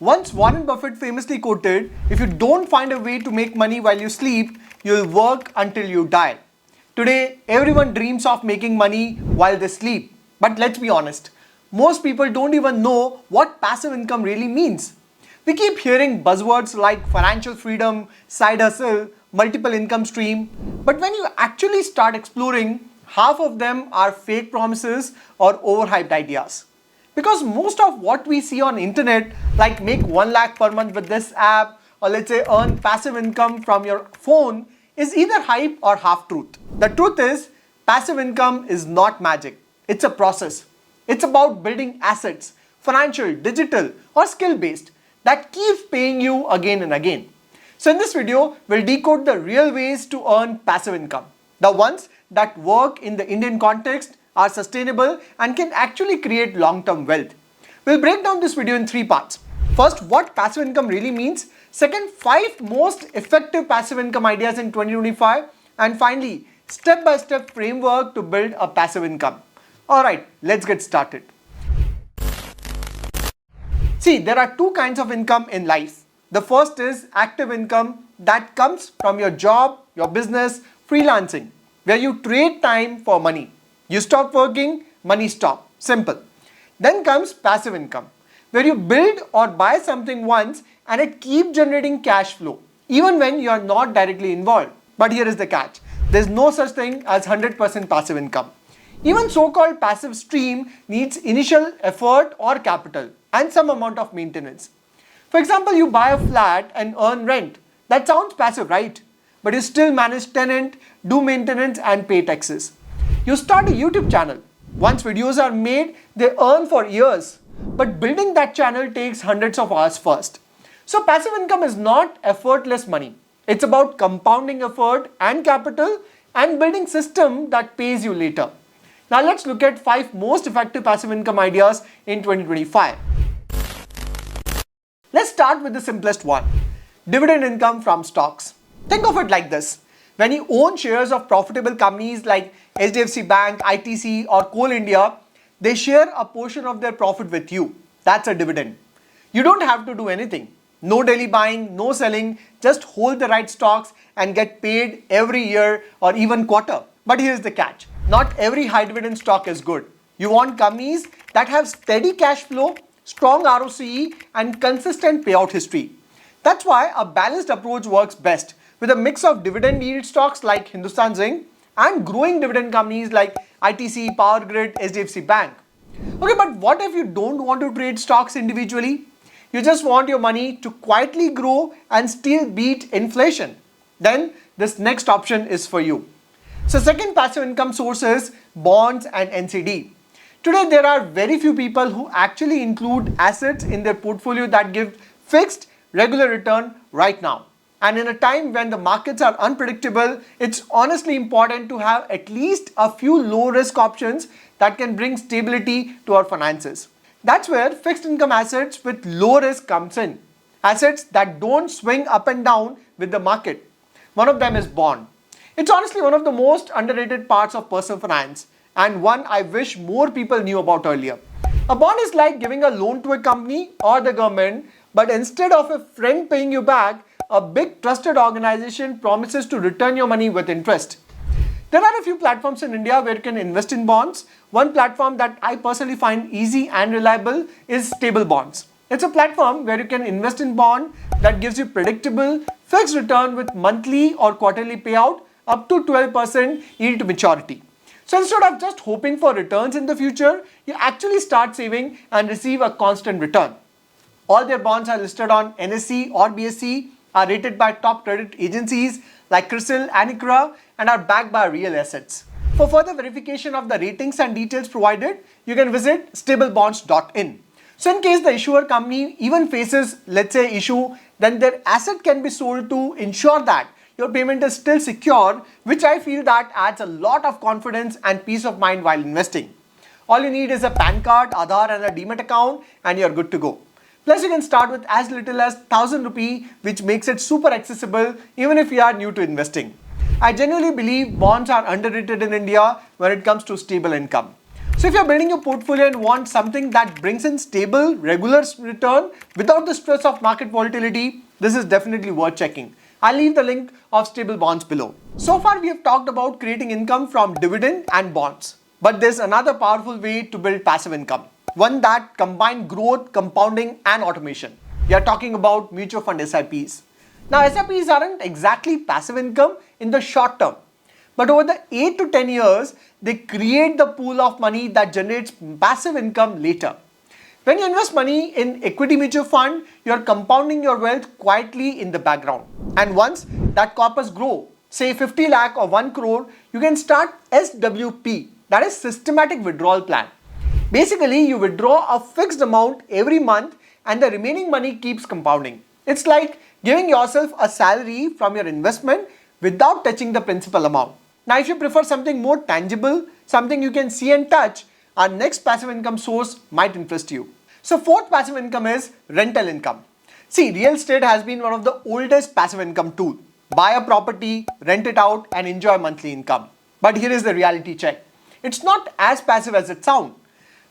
Once Warren Buffett famously quoted, "If you don't find a way to make money while you sleep, you'll work until you die." Today, everyone dreams of making money while they sleep. But let's be honest, most people don't even know what passive income really means. We keep hearing buzzwords like financial freedom, side hustle, multiple income stream, but when you actually start exploring, half of them are fake promises or overhyped ideas. Because most of what we see on internet, like make 1 lakh per month with this app, or let's say earn passive income from your phone, is either hype or half truth. The truth is, passive income is not magic. It's a process. It's about building assets, financial, digital, or skill based, that keeps paying you again and again. So in this video, we'll decode the real ways to earn passive income. The ones that work in the Indian context, are sustainable, and can actually create long-term wealth. We'll break down this video in 3 parts. First, what passive income really means. Second, 5 most effective passive income ideas in 2025. And finally, step-by-step framework to build a passive income. Alright, let's get started. See, there are 2 kinds of income in life. The first is active income that comes from your job, your business, freelancing, where you trade time for money. You stop working, money stop. Simple. Then comes passive income, where you build or buy something once and it keeps generating cash flow, even when you are not directly involved. But here is the catch. There's no such thing as 100% passive income. Even so-called passive stream needs initial effort or capital and some amount of maintenance. For example, you buy a flat and earn rent. That sounds passive, right? But you still manage tenant, do maintenance and pay taxes. You start a YouTube channel. Once videos are made, they earn for years. But building that channel takes hundreds of hours first. So passive income is not effortless money. It's about compounding effort and capital and building system that pays you later. Now let's look at 5 most effective passive income ideas in 2025. Let's start with the simplest one. Dividend income from stocks. Think of it like this. When you own shares of profitable companies like HDFC Bank, ITC or Coal India, they share a portion of their profit with you. That's a dividend. You don't have to do anything. No daily buying, no selling, just hold the right stocks and get paid every year or even quarter. But here's the catch. Not every high dividend stock is good. You want companies that have steady cash flow, strong ROCE and consistent payout history. That's why a balanced approach works best, with a mix of dividend yield stocks like Hindustan Zinc and growing dividend companies like ITC, Power Grid, HDFC Bank. Okay, but what if you don't want to trade stocks individually? You just want your money to quietly grow and still beat inflation. Then this next option is for you. So second passive income source is bonds and NCD. Today there are very few people who actually include assets in their portfolio that give fixed regular return right now. And in a time when the markets are unpredictable, it's honestly important to have at least a few low-risk options that can bring stability to our finances. That's where fixed income assets with low risk comes in. Assets that don't swing up and down with the market. One of them is bond. It's honestly one of the most underrated parts of personal finance and one I wish more people knew about earlier. A bond is like giving a loan to a company or the government, but instead of a friend paying you back, a big trusted organization promises to return your money with interest. There are a few platforms in India where you can invest in bonds. One platform that I personally find easy and reliable is Stable Bonds. It's a platform where you can invest in bond that gives you predictable fixed return with monthly or quarterly payout up to 12% yield to maturity. So instead of just hoping for returns in the future, you actually start saving and receive a constant return. All their bonds are listed on NSE or BSE, are rated by top credit agencies like CRISIL and ICRA, and are backed by real assets. For further verification of the ratings and details provided, you can visit stablebonds.in. So in case the issuer company even faces, let's say, issue, then their asset can be sold to ensure that your payment is still secure, which I feel that adds a lot of confidence and peace of mind while investing. All you need is a PAN card, Aadhaar and a Demat account and you're good to go. Plus you can start with as little as 1000 rupee, which makes it super accessible even if you are new to investing. I genuinely believe bonds are underrated in India when it comes to stable income. So So if you're building your portfolio and want something that brings in stable, regular return without the stress of market volatility, this is definitely worth checking. I'll leave the link of stable bonds below. So far we have talked about creating income from dividend and bonds. But there's another powerful way to build passive income. One that combines growth, compounding and automation. We are talking about mutual fund SIPs. Now SIPs aren't exactly passive income in the short term. But over the 8 to 10 years, they create the pool of money that generates passive income later. When you invest money in equity mutual fund, you are compounding your wealth quietly in the background. And once that corpus grow, say 50 lakh or 1 crore, you can start SWP, that is systematic withdrawal plan. Basically, you withdraw a fixed amount every month and the remaining money keeps compounding. It's like giving yourself a salary from your investment without touching the principal amount. Now, if you prefer something more tangible, something you can see and touch, our next passive income source might interest you. So fourth passive income is rental income. See, real estate has been one of the oldest passive income tool. Buy a property, rent it out and enjoy monthly income. But here is the reality check. It's not as passive as it sounds.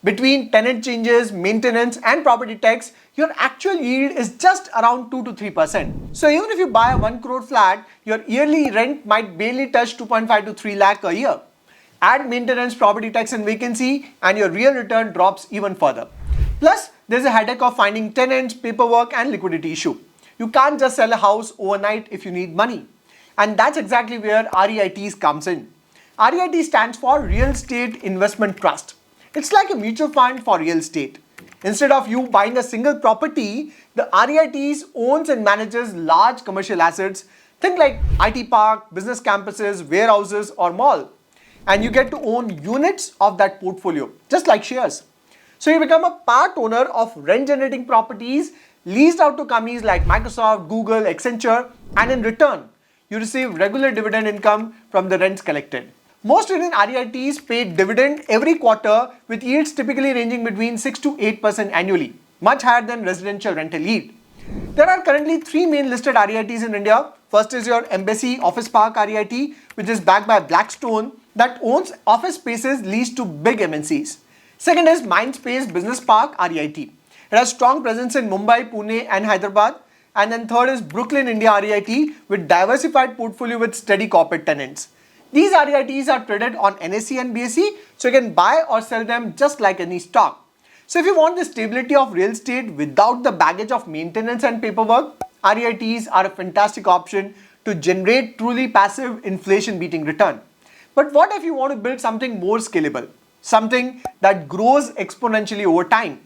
Between tenant changes, maintenance and property tax, your actual yield is just around 2 to 3%. So even if you buy a 1 crore flat, your yearly rent might barely touch 2.5 to 3 lakh a year. Add maintenance, property tax and vacancy and your real return drops even further. Plus, there's a headache of finding tenants, paperwork and liquidity issue. You can't just sell a house overnight if you need money. And that's exactly where REITs comes in. REIT stands for Real Estate Investment Trust. It's like a mutual fund for real estate. Instead of you buying a single property, the REITs owns and manages large commercial assets. Think like IT park, business campuses, warehouses or mall. And you get to own units of that portfolio, just like shares. So you become a part owner of rent generating properties leased out to companies like Microsoft, Google, Accenture, and in return, you receive regular dividend income from the rents collected. Most Indian REITs pay dividend every quarter with yields typically ranging between 6 to 8% annually, much higher than residential rental yield. There are currently 3 main listed REITs in India. First is your Embassy Office Park REIT, which is backed by Blackstone that owns office spaces leased to big MNCs. Second is Mindspace Business Park REIT. It has strong presence in Mumbai, Pune and Hyderabad. And then third is Brooklyn India REIT with diversified portfolio with steady corporate tenants. These REITs are traded on NSE and BSE, so you can buy or sell them just like any stock. So if you want the stability of real estate without the baggage of maintenance and paperwork, REITs are a fantastic option to generate truly passive inflation-beating return. But what if you want to build something more scalable? Something that grows exponentially over time?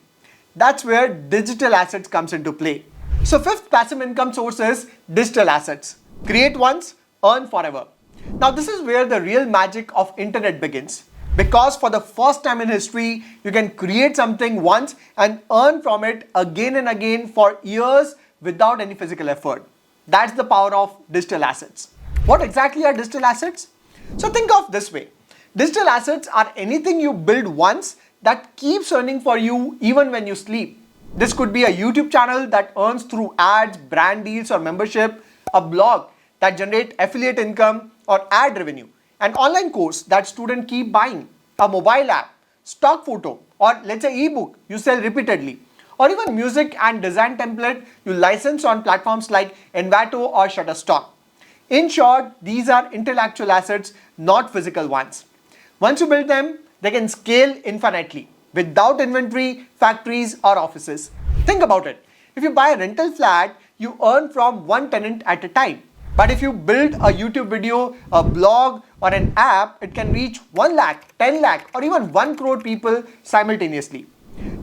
That's where digital assets comes into play. So fifth passive income source is digital assets. Create once, earn forever. Now this is where the real magic of internet begins. Because for the first time in history, you can create something once and earn from it again and again for years without any physical effort. That's the power of digital assets. What exactly are digital assets? So think of this way. Digital assets are anything you build once that keeps earning for you even when you sleep. This could be a YouTube channel that earns through ads, brand deals or membership, a blog that generates affiliate income or ad revenue, an online course that students keep buying, a mobile app, stock photo, or let's say ebook you sell repeatedly, or even music and design template you license on platforms like Envato or Shutterstock. In short, these are intellectual assets, not physical ones. Once you build them, they can scale infinitely without inventory, factories, or offices. Think about it. If you buy a rental flat, you earn from one tenant at a time. But if you build a YouTube video, a blog, or an app, it can reach 1 lakh, 10 lakh, or even 1 crore people simultaneously.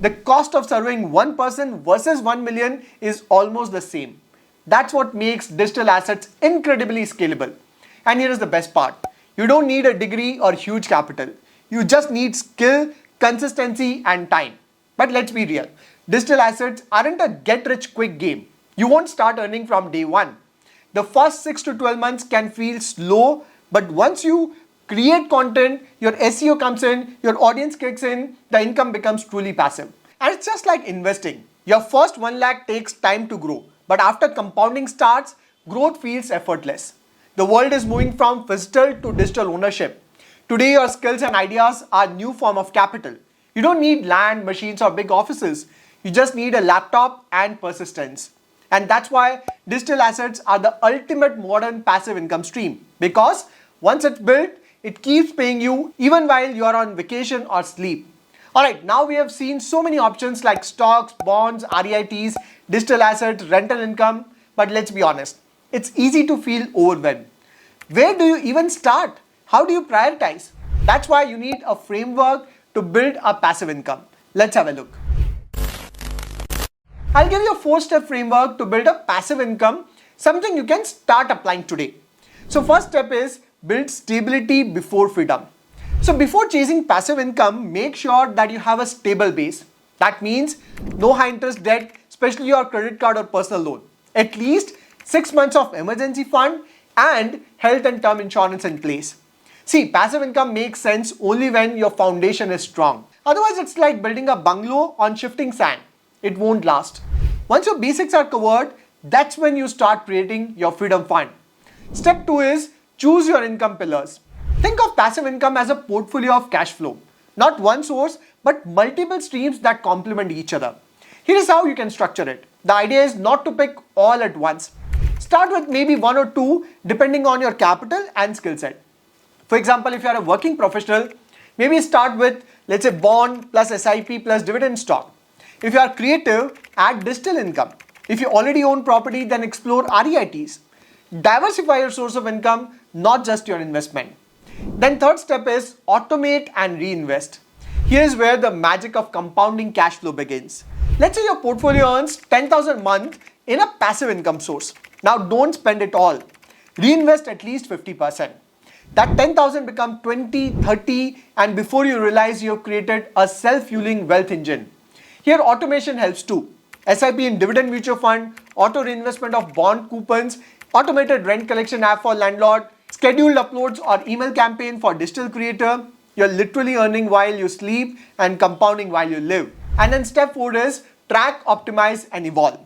The cost of serving one person versus 1 million is almost the same. That's what makes digital assets incredibly scalable. And here is the best part. You don't need a degree or huge capital. You just need skill, consistency, and time. But let's be real. Digital assets aren't a get-rich-quick game. You won't start earning from day one. The first 6 to 12 months can feel slow, but once you create content, your SEO comes in, your audience kicks in, the income becomes truly passive. And it's just like investing. Your first 1 lakh takes time to grow, but after compounding starts, growth feels effortless. The world is moving from physical to digital ownership. Today, your skills and ideas are new form of capital. You don't need land, machines or big offices. You just need a laptop and persistence. And that's why digital assets are the ultimate modern passive income stream. Because once it's built, it keeps paying you even while you are on vacation or sleep. Alright, now we have seen so many options like stocks, bonds, REITs, digital assets, rental income. But let's be honest, it's easy to feel overwhelmed. Where do you even start? How do you prioritize? That's why you need a framework to build a passive income. Let's have a look. I'll give you a 4-step framework to build a passive income, something you can start applying today. So first step is build stability before freedom. So before chasing passive income, make sure that you have a stable base. That means no high interest debt, especially your credit card or personal loan. At least 6 months of emergency fund and health and term insurance in place. See, passive income makes sense only when your foundation is strong. Otherwise, it's like building a bungalow on shifting sand. It won't last. Once your basics are covered, that's when you start creating your freedom fund. Step 2 is choose your income pillars. Think of passive income as a portfolio of cash flow. Not one source, but multiple streams that complement each other. Here is how you can structure it. The idea is not to pick all at once. Start with maybe 1 or 2 depending on your capital and skill set. For example, if you are a working professional, maybe start with, let's say, bond plus SIP plus dividend stock. If you are creative, add digital income. If you already own property, then explore REITs. Diversify your source of income, not just your investment. Then third step is automate and reinvest. Here is where the magic of compounding cash flow begins. Let's say your portfolio earns 10,000 a month in a passive income source. Now don't spend it all. Reinvest at least 50%. That 10,000 become 20, 30, and before you realize you have created a self-fueling wealth engine. Here automation helps too. SIP in dividend mutual fund, auto reinvestment of bond coupons, automated rent collection app for landlord, scheduled uploads or email campaign for digital creator. You're literally earning while you sleep and compounding while you live. And then step 4 is track, optimize and evolve.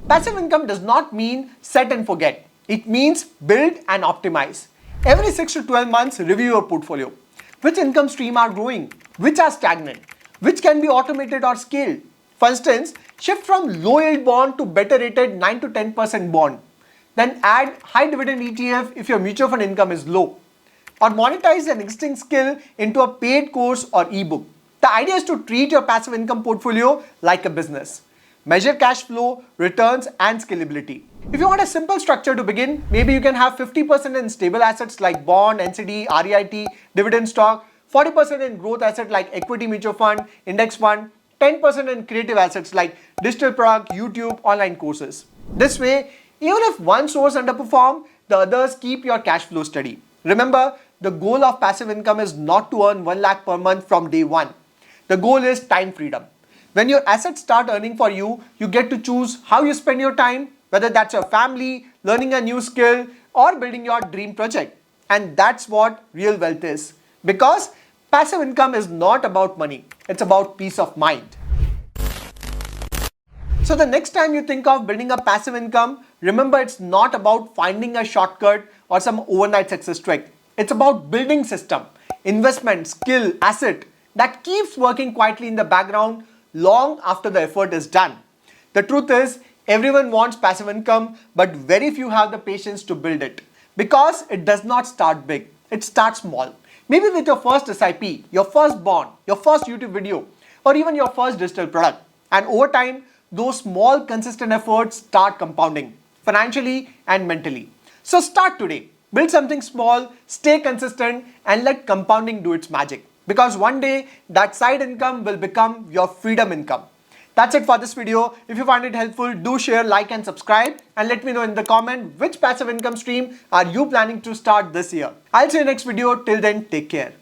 Passive income does not mean set and forget. It means build and optimize. Every 6 to 12 months, review your portfolio. Which income stream are growing? Which are stagnant? Which can be automated or scaled? For instance, shift from low yield bond to better rated 9 to 10% bond. Then add high dividend ETF if your mutual fund income is low. Or monetize an existing skill into a paid course or ebook. The idea is to treat your passive income portfolio like a business. Measure cash flow, returns and scalability. If you want a simple structure to begin, maybe you can have 50% in stable assets like bond, NCD, REIT, dividend stock, 40% in growth asset like equity mutual fund, index fund, 10% in creative assets like digital product, YouTube, online courses. This way, even if one source underperforms, the others keep your cash flow steady. Remember, the goal of passive income is not to earn 1 lakh per month from day one. The goal is time freedom. When your assets start earning for you, you get to choose how you spend your time, whether that's your family, learning a new skill, or building your dream project. And that's what real wealth is. Because passive income is not about money, it's about peace of mind. So the next time you think of building a passive income, remember it's not about finding a shortcut or some overnight success trick. It's about building system, investment, skill, asset that keeps working quietly in the background long after the effort is done. The truth is, everyone wants passive income, but very few have the patience to build it. Because it does not start big, it starts small. Maybe with your first SIP, your first bond, your first YouTube video, or even your first digital product. And over time, those small consistent efforts start compounding, financially and mentally. So start today. Build something small, stay consistent, and let compounding do its magic. Because one day, that side income will become your freedom income. That's it for this video. If you find it helpful, do share, like and subscribe. And let me know in the comment which passive income stream are you planning to start this year. I'll see you next video. Till then, take care.